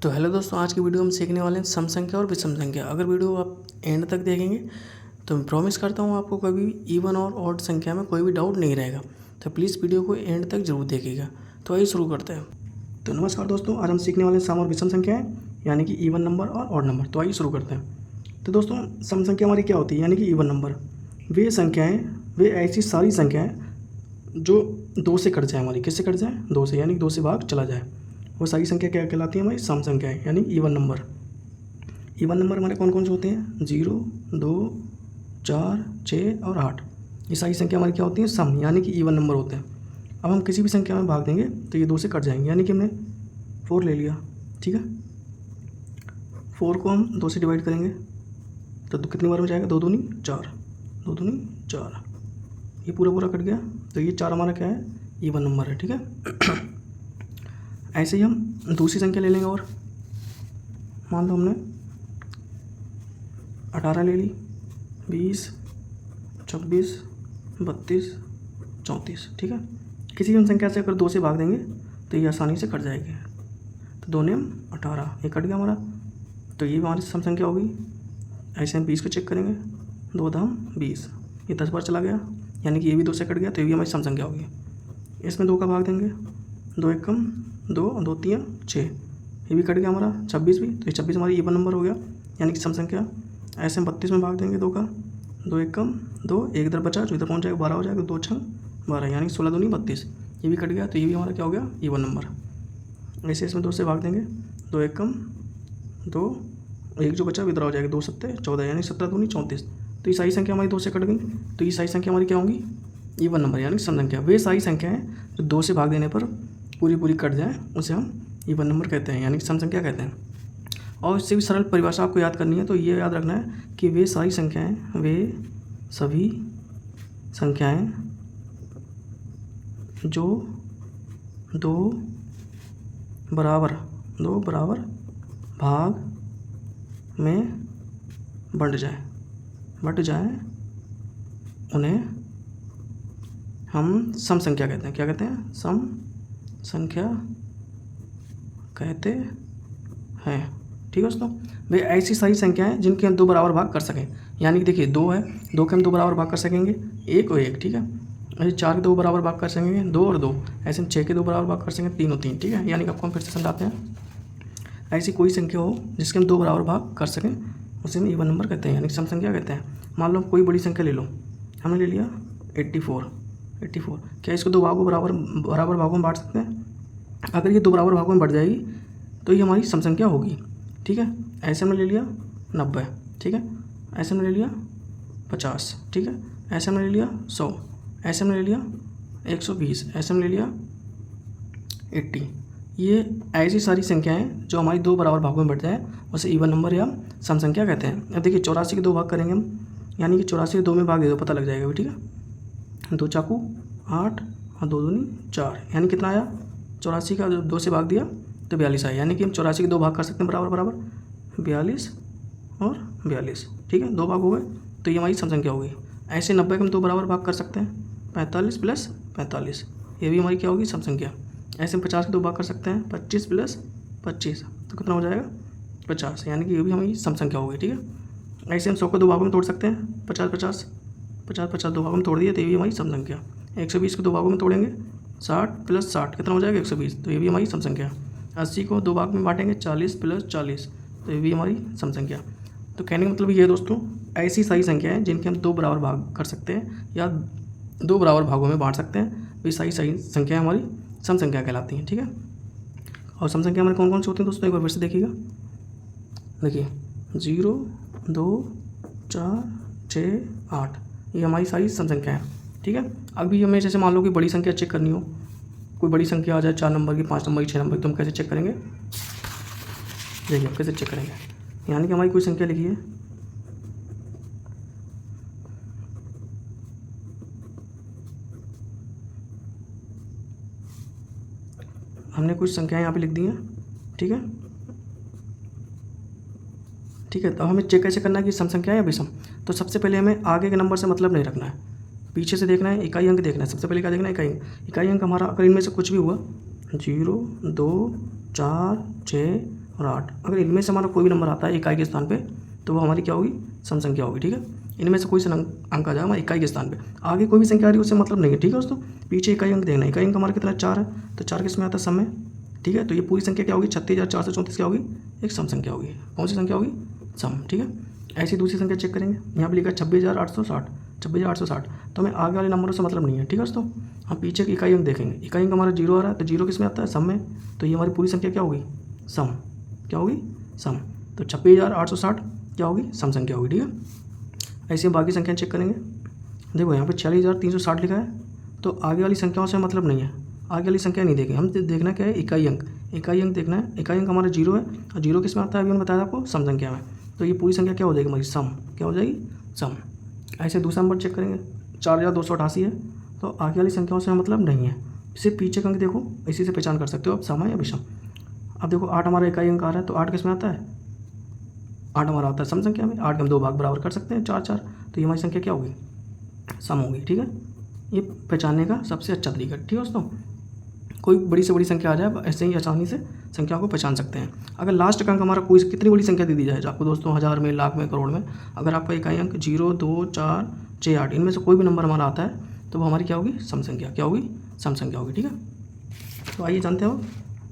तो हेलो दोस्तों, आज की वीडियो हम सीखने वाले हैं सम संख्या और विषम संख्या। अगर वीडियो आप एंड तक देखेंगे तो मैं प्रॉमिस करता हूँ आपको कभी भी इवन और ऑड संख्या में कोई भी डाउट नहीं रहेगा। तो प्लीज़ वीडियो को एंड तक जरूर देखिएगा। तो आइए शुरू करते हैं। तो नमस्कार दोस्तों, आज हम सीखने वाले हैं सम और विषम संख्याएँ, यानी कि इवन नंबर और ऑड नंबर। तो आइए शुरू करते हैं। तो दोस्तों, सम संख्या हमारी क्या होती है, यानी कि इवन नंबर। वे संख्याएँ, वे ऐसी सारी संख्याएँ जो दो से कट जाए, हमारी किससे कट जाए, दो से, यानी कि दो से भाग चला जाए, वो सारी संख्या क्या कहलाती है, हमारी सम संख्या है, यानी इवन नंबर। इवन नंबर हमारे कौन कौन से होते हैं, 0, 2, 4, 6 और 8। ये सारी संख्या हमारी क्या होती है, सम, यानी कि इवन नंबर होते हैं। अब हम किसी भी संख्या में भाग देंगे तो ये दो से कट जाएंगे, यानी कि हमने 4 ले लिया, ठीक है। 4 को हम 2 से डिवाइड करेंगे तो कितनी बार में जाएगा, 2 दूनी 4, 2 दूनी 4, ये पूरा पूरा कट गया। तो ये 4 हमारा क्या है, इवन नंबर है, ठीक है। ऐसे ही हम दूसरी संख्या ले लेंगे, और मान लो हमने 18 ले ली, 20, 26, 32, 34, ठीक है। किसी भी संख्या से अगर 2 से भाग देंगे तो ये आसानी से कट जाएगी। तो 2 ने हम 18, ये कट गया हमारा, तो ये हमारी सम संख्या होगी। ऐसे हम 20 को चेक करेंगे, 2 दाम 20, ये 10 बार चला गया, यानी कि ये भी 2 से कट गया, तो ये भी हमारी सम संख्या होगी। इसमें 2 का भाग देंगे, 2 एक कम 2, 2 3 6, ये भी कट गया हमारा। 26 भी, तो ये 26 हमारी इवन नंबर हो गया, यानी कि सम संख्या। ऐसे हम 32 में भाग देंगे 2 का, 2 एक कम 2, एक इधर बचा जो इधर पहुंच जाएगा, 12 हो जाएगा, 2 छंग 12, यानी कि 16 दूनी 32, ये भी कट गया, तो ये भी हमारा क्या हो गया, इवन नंबर। ऐसे इसमें 2 से भाग देंगे, 2 एक कम 2, एक जो बचा इधर हो जाएगा, 2 सत्ते 14, यानी 17 दूनी 34। तो ये सारी संख्या हमारी 2 से कट गई, तो ये सारी संख्या हमारी क्या होंगी, इवन नंबर, यानी सम संख्या। वे सारी संख्याएँ जो 2 से भाग देने पर पूरी पूरी कट जाए उसे हम इवन नंबर कहते हैं, यानी कि सम संख्या कहते हैं। और इससे भी सरल परिभाषा आपको याद करनी है, तो ये याद रखना है कि वे सारी संख्याएं, वे सभी संख्याएं जो दो बराबर भाग में बट जाए उन्हें हम सम संख्या कहते हैं। क्या कहते हैं, सम संख्या कहते हैं, ठीक है दोस्तों। वे ऐसी सारी संख्याएं जिनके हम 2 बराबर भाग कर सकें, यानी कि देखिए 2 है, 2 के हम 2 बराबर भाग कर सकेंगे, 1 और 1, ठीक है। ऐसे 4 के 2 बराबर भाग कर सकेंगे, 2 और 2, ऐसे हम 6 के 2 बराबर भाग कर सकेंगे, 3 और 3, ठीक है। यानी कि आपको हम फिर से समझाते हैं, ऐसी कोई संख्या हो जिसके हम 2 बराबर भाग कर सकें उसे हम इवन नंबर कहते हैं, यानी कि सम संख्या कहते हैं। मान लो कोई बड़ी संख्या ले लो, हमने ले लिया 84, क्या इसको 2 भागों बराबर भागों में बांट सकते हैं? अगर ये 2 बराबर भागों में बढ़ जाएगी तो ये हमारी सम संख्या होगी, ठीक है। ऐसे हमने ले लिया 90, ठीक है। ऐसे हमने ले लिया 50, ठीक है। ऐसे हमने ले लिया 100, ऐसे हमने ले लिया 120, ऐसे हमने ले लिया 80। ये ऐसी सारी संख्याएं जो हमारी 2 बराबर भागों में बढ़ जाए उसे इवन नंबर या सम संख्या कहते हैं। अब देखिए 84 के 2 भाग करेंगे हम, यानी कि 84 के 2 में भाग दे दो, पता लग जाएगा, ठीक है। 2 चाकू 8 और 2 दूनी 4, यानी कितना आया, 84 का 2 से भाग दिया तो 42 आया, यानी कि हम 84 के 2 भाग कर सकते हैं बराबर 42 और 42, ठीक है। 2 भाग हो गए, तो ये हमारी सम संख्या हो गई। ऐसे 90 के हम 2 बराबर भाग कर सकते हैं, 45 + 45, ये भी हमारी क्या होगी, सम संख्या। ऐसे हम 50 के 2 भाग कर सकते हैं, 25 + 25, तो कितना हो जाएगा, 50, यानी कि ये भी हमारी सम संख्या होगी, ठीक है। ऐसे हम 100 को 2 भागों में तोड़ सकते हैं, 50 50 2 भागों में तोड़ दिए, तो ये भी हमारी सम संख्या। 120 को 2 भागों में तोड़ेंगे, 60 + 60 कितना हो जाएगा, 120, तो ये भी हमारी सम संख्या। 80 को 2 भाग में बांटेंगे, 40 + 40, तो ये भी हमारी सम संख्या। तो कहने का मतलब ये है दोस्तों, ऐसी सारी संख्याएं जिनके हम 2 बराबर भाग कर सकते हैं या 2 बराबर भागों में बांट सकते हैं, वे सारी संख्याएं हमारी सम संख्या कहलाती हैं, ठीक है। और सम संख्या हमारे कौन कौन से होते हैं दोस्तों, एक बार फिर से देखिएगा। देखिए 0, 2, 4, 6, 8, ये हमारी सारी सम संख्या है, ठीक है। अभी हमें जैसे मान लो कि बड़ी संख्या चेक करनी हो, कोई बड़ी संख्या आ जाए 4 नंबर की, 5 नंबर की, 6 नंबर की, तो हम कैसे चेक करेंगे, देखिए हम कैसे चेक करेंगे। यानी कि हमारी कोई संख्या लिखी है, हमने कुछ संख्याएं यहाँ पे लिख दी हैं, ठीक है, ठीक है। तो हमें चेक कैसे करना है कि सम संख्या है या विषम। तो सबसे पहले हमें आगे के नंबर से मतलब नहीं रखना है, पीछे से देखना है, इकाई अंक देखना है। सबसे पहले क्या देखना है, इकाई अंक हमारा, अगर इनमें से कुछ भी हुआ 0, 2, 4, 6 और 8। अगर इनमें से हमारा कोई भी नंबर आता है इकाई के स्थान पे तो वो हमारी क्या होगी, सम संख्या होगी। ठीक है, इनमें से कोई सा अंक आ जाएगा हमारे इकाई के स्थान पे, आगे कोई भी संख्या आ रही है उससे मतलब नहीं है। ठीक है दोस्तों, पीछे इकाई अंक देखना है। इकाई अंक हमारा कितना 4 है, तो 4 किस में आता है, सम में। ठीक है, तो ये पूरी संख्या क्या होगी, 36,434 क्या होगी, एक सम संख्या होगी। कौन सी संख्या होगी, सम। ठीक है, ऐसी दूसरी संख्या चेक करेंगे। यहाँ पे लिखा है 26,860, 26,860, तो हमें आगे वाले नंबरों से मतलब नहीं है। ठीक है दोस्तों, हम पीछे की इकाई अंक देखेंगे। इकाई अंक हमारा 0 आ रहा है, तो 0 किस में आता है, सम में। तो ये हमारी पूरी संख्या क्या होगी, सम। क्या होगी, सम। तो 26,860 क्या होगी, सम संख्या होगी। ठीक है, ऐसे हम बाकी संख्या चेक करेंगे। देखो यहाँ पे 46,360 लिखा है, तो आगे वाली संख्याओं से मतलब नहीं है, आगे वाली संख्या नहीं देखेंगे। हम देखना क्या है, इकाई अंक। इकाई अंक देखना है। इकाई अंक हमारा 0 है, और 0 किस में आता है, अभी मैंने बताया आपको, सम संख्या में। तो ये पूरी संख्या क्या हो जाएगी हमारी, सम। क्या हो जाएगी, सम। ऐसे दूसरा नंबर चेक करेंगे, 4,288 है, तो आगे वाली संख्याओं से मतलब नहीं है। सिर्फ पीछे का अंक देखो, इसी से पहचान कर सकते हो आप सम है या विषम। अब देखो 8 हमारा इकाई अंक आ रहा है, तो 8 किस में आता है, 8 हमारा आता है सम संख्या में। 8 के हम 2 भाग बराबर कर सकते हैं, 4 4, तो ये हमारी संख्या क्या होगी, सम होगी। ठीक है, ये पहचानने का सबसे अच्छा तरीका। ठीक है दोस्तों, कोई बड़ी से बड़ी संख्या आ जाए, ऐसे ही आसानी से संख्या को पहचान सकते हैं। अगर लास्ट का अंक हमारा कोई कितनी बड़ी संख्या दे दी जाए आपको दोस्तों, 1000 में, लाख में, करोड़ में, अगर आपका इकाई अंक 0 2 4 6 8 इनमें से कोई भी नंबर हमारा आता है तो वो हमारी क्या होगी, सम संख्या। क्या होगी, सम संख्या होगी। ठीक है, तो आइए जानते हो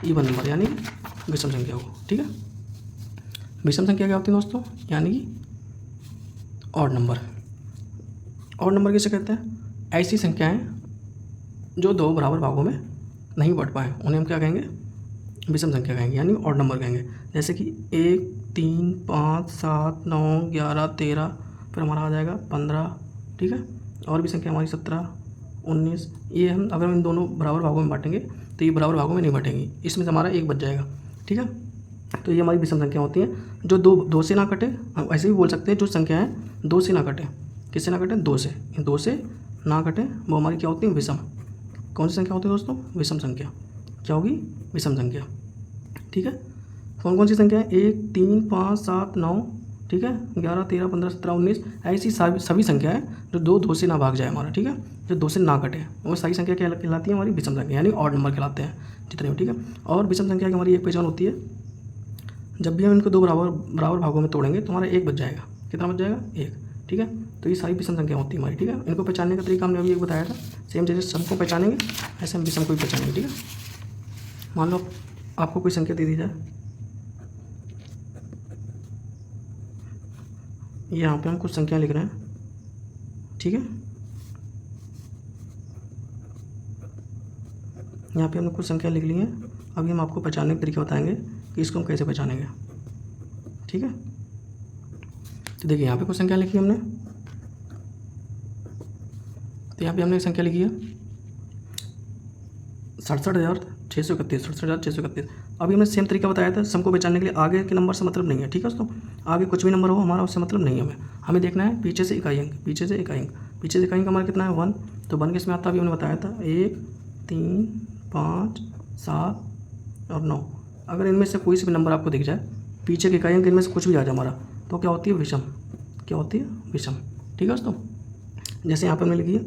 इवन नंबर यानी विषम संख्या को। ठीक है, विषम संख्या क्या होती है दोस्तों, यानी कि ऑड नंबर। ऑड नंबर किसे कहते हैं, ऐसी संख्याएं जो दो बराबर भागों में नहीं बढ़ पाए उन्हें हम क्या कहेंगे, विषम संख्या कहेंगे, यानी ऑड नंबर कहेंगे। जैसे कि 1 3 5 7 9 11 13, फिर हमारा आ जाएगा 15। ठीक है, और भी संख्या हमारी 17 19। ये हम अगर हम इन दोनों बराबर भागों में बांटेंगे तो ये बराबर भागों में नहीं बांटेंगी, इसमें से हमारा एक बच जाएगा। ठीक है, तो ये हमारी विषम संख्या होती हैं जो दो से ना कटे। हम ऐसे भी बोल सकते हैं जो संख्याएँ 2 से ना कटे, किससे ना कटे, 2 से, इन 2 से ना कटे, वो हमारी क्या होती है, विषम। कौन सी संख्या होती है दोस्तों, विषम संख्या। क्या होगी, विषम संख्या। ठीक है, कौन कौन सी संख्या है, 1 3 5 7 9, ठीक है, 11 13 15 17 19, ऐसी सभी संख्या है जो दो से ना भाग जाए हमारा। ठीक है, जो 2 से ना कटे, वो सारी संख्या क्या कहलाती है, हमारी विषम संख्या, यानी ऑड नंबर कहलाते हैं जितने भी। ठीक है, और विषम संख्या की हमारी एक पहचान होती है, जब भी हम इनको दो बराबर भागों में तोड़ेंगे तो हमारा एक बच जाएगा। कितना बच जाएगा, एक। ठीक है, तो ये सारी विषम संख्या होती है हमारी। ठीक है, इनको पहचानने का तरीका हमने अभी एक बताया था, सेम जैसे सम को पहचानेंगे ऐसे हम विषम को भी पहचानेंगे। ठीक है, मान लो आपको कोई संख्या दे दी जाए, यहाँ पे हम कुछ संख्या लिख रहे हैं। ठीक है, यहाँ पे हमने कुछ संख्या लिख ली है, अभी हम आपको पहचानने का तरीका बताएंगे कि इसको हम कैसे पहचानेंगे। ठीक है, तो देखिए यहाँ पे कुछ संख्या लिखी हमने, तो यहाँ पे हमने एक संख्या लिखी है 67,631, 67,631। अभी हमने सेम तरीका बताया था सम को पहचानने के लिए, आगे के नंबर से मतलब नहीं है। ठीक है दोस्तों, आगे कुछ भी नंबर हो हमारा उससे मतलब नहीं है, हमें देखना है पीछे से इकाई अंक, पीछे से इकाई अंक। पीछे से इकाई अंक हमारा कितना है, 1, तो 1 किसमें आता है, अभी हमने बताया था 1 3 5 7 और 9। अगर इनमें से कोई से भी नंबर आपको दिख जाए, पीछे के इकाई अंक इनमें से कुछ भी आ जाए हमारा, तो क्या होती है, विषम। क्या होती है, विषम। ठीक है दोस्तों, जैसे यहाँ पर हमने लिखी है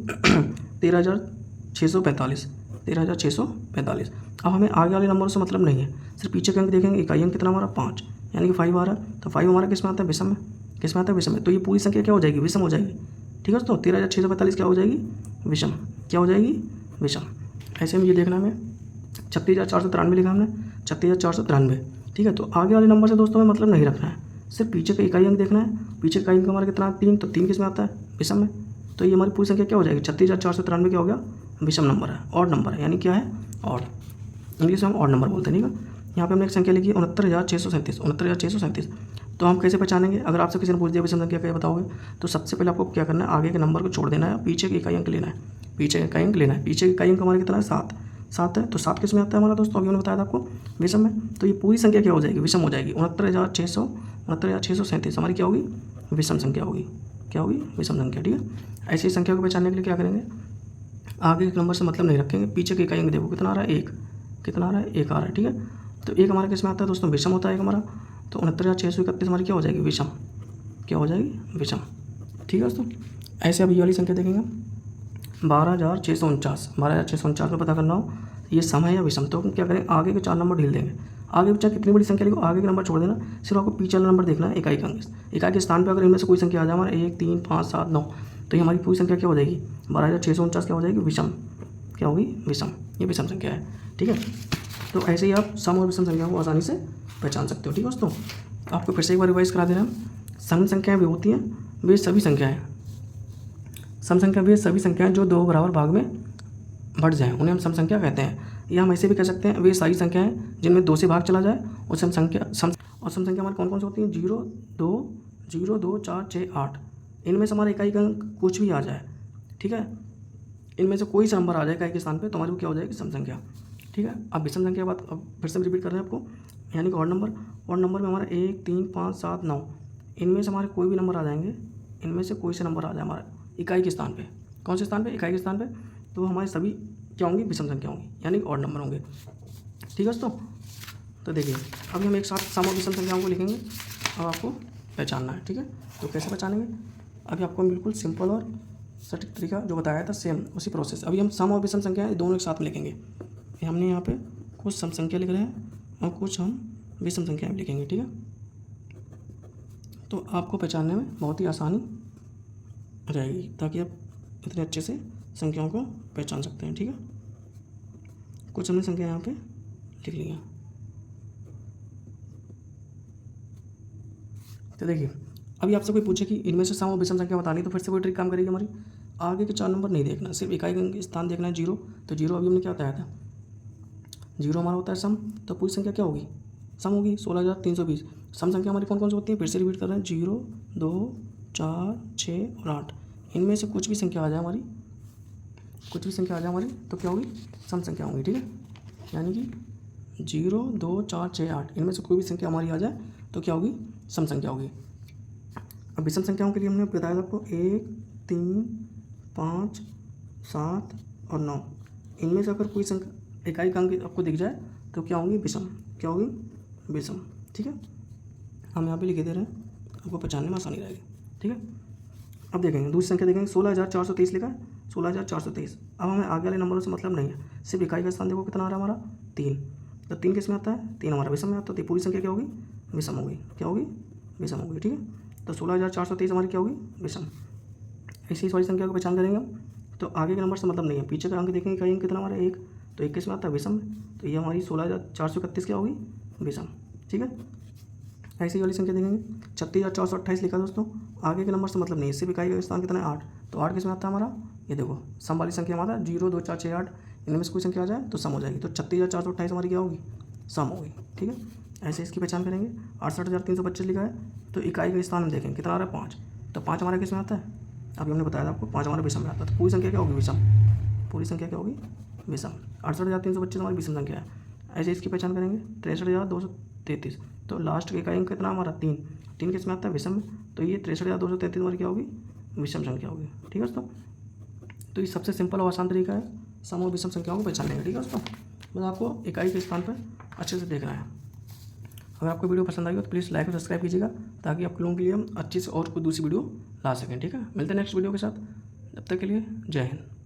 13,645, 13,645। अब हमें आगे वाले नंबरों से मतलब नहीं है, सिर्फ पीछे के अंक देखेंगे। इकाई अंक कितना हमारा, 5, यानी कि 5 आ रहा है, तो 5 हमारा किस में आता है, विषम में। किस में आता है, विषम में। तो ये पूरी संख्या क्या हो जाएगी, विषम हो जाएगी। ठीक है दोस्तों, 13,645 क्या हो जाएगी, विषम। क्या हो जाएगी, विषम। ऐसे में ये देखना हमें 36,493 लिखा हमने, 36,493। ठीक है, तो आगे वाले नंबर से दोस्तों हमें मतलब नहीं रखना है, सिर्फ पीछे का इकाई अंक देखना है। पीछे का इकाई अंक हमारा कितना, 3, तो 3 किस में आता है, विषम में। तो ये हमारी पूरी संख्या क्या हो जाएगी, 36,493 क्या हो गया, विषम नंबर है, ऑड नंबर है, यानी क्या है, ऑड। इंग्लिश में हम ऑड नंबर बोलते हैं। ठीक है, यहाँ पे हमने एक संख्या लिखी 69,637, 69,637। तो हम कैसे पहचानेंगे, अगर आपसे किसी ने पूछ दिया विषम संख्या क्या बताओगे, तो सबसे पहले आपको क्या करना है, आगे के नंबर को छोड़ देना है, पीछे के इकाई अंक लेना है। पीछे का इकाई अंक लेना है, पीछे का इकाई अंक हमारा कितना है, 7 है, तो 7 किस में आता है हमारा दोस्तों, अभी मैंने बताया था आपको, विषम में। तो ये पूरी संख्या क्या हो जाएगी, विषम हो जाएगी। 69,637 हमारी क्या होगी, विषम संख्या होगी। क्या होगी, विषम संख्या। ठीक है, ऐसी संख्या को पहचानने के लिए क्या करेंगे, आगे के नंबर से मतलब नहीं रखेंगे, पीछे के इकाई अंक देखो कितना आ रहा है, 1, कितना आ रहा है, 1 आ रहा है। ठीक है, तो 1 हमारा किस में आता है दोस्तों, विषम होता है एक हमारा, तो 69,631 हमारी क्या हो जाएगी, विषम। क्या हो जाएगी, विषम। ठीक है दोस्तों, ऐसे अब ये वाली संख्या देखेंगे 12,649, 12,649 में पता करना हो ये सम है या विषम, तो हम क्या करें, आगे के 4 नंबर ढील देंगे। आगे चाहे कितनी बड़ी संख्या लिखो, आगे का नंबर छोड़ देना, सिर्फ आपको पीछे वाला नंबर देखना है इकाई का अंक। इकाई के स्थान पर अगर इनमें से कोई संख्या आ जाए हमारा 1, 3, 5, 7, 9, तो ये हमारी पूरी संख्या क्या हो जाएगी 12,649 क्या हो जाएगी विषम, क्या होगी विषम, ये विषम संख्या है। ठीक है, तो ऐसे ही आप सम और विषम संख्याओं को आसानी से पहचान सकते हो। ठीक है दोस्तों, आपको फिर से एक बार रिवाइज करा दे रहे हैं। सम संख्याएं वे होती हैं, वे सभी संख्याएं, सम संख्या वे सभी संख्याएं जो दो बराबर भाग में बढ़ जाएं, उन्हें हम सम संख्या कहते हैं। या हम ऐसे भी कह सकते हैं वे सारी संख्याएं जिनमें 2 से भाग चला जाए, और सम संख्या हमारी कौन कौन सी होती हैं 0, 2, 4, 6, 8, इनमें से हमारा इकाई का अंक कुछ भी आ जाए, ठीक है, इनमें से कोई सा नंबर आ जाए इकाई के स्थान पे, तो हमारी वो क्या हो जाएगी सम संख्या। ठीक है, अब विषम संख्या की बात अब फिर से रिपीट कर रहे हैं आपको, यानी कि ऑड नंबर में हमारा 1, 3, 5, 7, 9, इनमें से हमारे कोई भी नंबर आ जाएंगे, इनमें से कोई से नंबर आ जाए हमारा इकाई के स्थान पे, कौन से स्थान पे, इकाई के स्थान पे, तो हमारे सभी क्या होंगी विषम संख्या होंगी, यानी ऑड नंबर होंगे। ठीक है दोस्तों, तो देखिए अभी हम एक साथ सम और विषम संख्याओं को लिखेंगे, अब आपको पहचानना है। ठीक है, तो कैसे पहचानेंगे, अभी आपको बिल्कुल सिंपल और सटीक तरीका जो बताया था सेम उसी प्रोसेस। अभी हम सम और विषम संख्या दोनों एक साथ में लिखेंगे। हमने यहाँ पे कुछ सम संख्या लिख रहे हैं और कुछ हम विषम संख्या में लिखेंगे। ठीक है, तो आपको पहचानने में बहुत ही आसानी रहेगी, ताकि आप इतने अच्छे से संख्याओं को पहचान सकते हैं। ठीक है, कुछ हमने संख्या यहाँ पे लिख ली है। तो देखिए अभी आपसे कोई पूछे कि इनमें से सम और विषम संख्या बतानी, तो फिर से वही ट्रिक काम करेगी हमारी। आगे के 4 नंबर नहीं देखना, सिर्फ इकाई का स्थान देखना है 0, तो 0 अभी हमने क्या बताया था 0 हमारा होता है सम, तो पूरी संख्या क्या होगी सम होगी 16,320। सम संख्या हमारी कौन कौन सी होती है, फिर से रिपीट कर रहे हैं 0, 2, 4, 6 और 8, इनमें से कुछ भी संख्या आ जाए हमारी, कुछ भी संख्या आ जाए हमारी, तो क्या होगी सम संख्या होगी। ठीक है, यानी कि 0, 2, 4, 6, 8, इनमें से कोई भी संख्या हमारी आ जाए तो क्या होगी सम संख्या होगी। अब विषम संख्याओं के लिए हमने बताया था आपको 1, 3, 5, 7 और 9, इनमें से अगर कोई संख्या इकाई का अंक आपको दिख जाए तो क्या होंगी विषम, क्या होगी विषम। ठीक है, हम यहाँ पे लिखे दे रहे हैं, आपको पहचानने में आसानी रहेगी। ठीक है, अब देखेंगे दूसरी संख्या देखेंगे 16,423 लिखा है 16,423। अब हमें आगे वाले नंबरों से मतलब नहीं है, सिर्फ इकाई का स्थान देखो कितना आ रहा है हमारा 3, तो 3 किस में आता है 3 हमारा विषम में आता है, तो पूरी संख्या क्या होगी विषम होगी, क्या होगी विषम होगी। ठीक है, तो 16,423 हमारी क्या होगी विषम। ऐसी वाली संख्या को पहचान करेंगे हम, तो आगे के नंबर से मतलब नहीं है, पीछे का अंक देखेंगे इकाई अंक कितना हमारा 1, तो 1 किस में आता है विषम, तो ये हमारी 16,431 क्या होगी विषम। ठीक है, ऐसी वाली संख्या देखेंगे 36,428 लिखा दोस्तों, आगे के नंबर से मतलब नहीं है, सिर्फ इकाई का स्थान कितना है 8, तो 8 किस में आता है हमारा, ये देखो सम वाली संख्या हमारा 0, 2, 4, 6, 8, इनमें से कोई संख्या आ जाए तो सम हो जाएगी, तो 36,428 हमारी क्या होगी सम होगी। ठीक है, ऐसे इसकी पहचान करेंगे। 68,325 लिखा है, तो इकाई का स्थान हम देखें कितना आ रहा है 5, तो 5 हमारा किस में आता है, अभी हमने बताया था आपको 5 हमारा विषम में आता है, तो पूरी संख्या क्या होगी विषम, पूरी संख्या क्या होगी विषम। 68,325 हमारी विषम संख्या है। ऐसे इसकी पहचान करेंगे 63,233, तो लास्ट का इकाई अंक कितना हमारा 3, 3 किस में आता है विषम में, तो ये 63,233 हमारी क्या होगी विषम संख्या होगी। ठीक है दोस्तों, तो ये सबसे सिंपल और आसान तरीका है सम और विषम संख्याओं को पहचानने का। ठीक है दोस्तों, बस आपको इकाई के स्थान पर अच्छे से देखना है। अगर आपको वीडियो पसंद आई हो तो प्लीज़ लाइक और सब्सक्राइब कीजिएगा, ताकि आप लोगों के लिए हम अच्छी से और कोई दूसरी वीडियो ला सकें। ठीक है, मिलते हैं नेक्स्ट वीडियो के साथ, जब तक के लिए जय हिंद।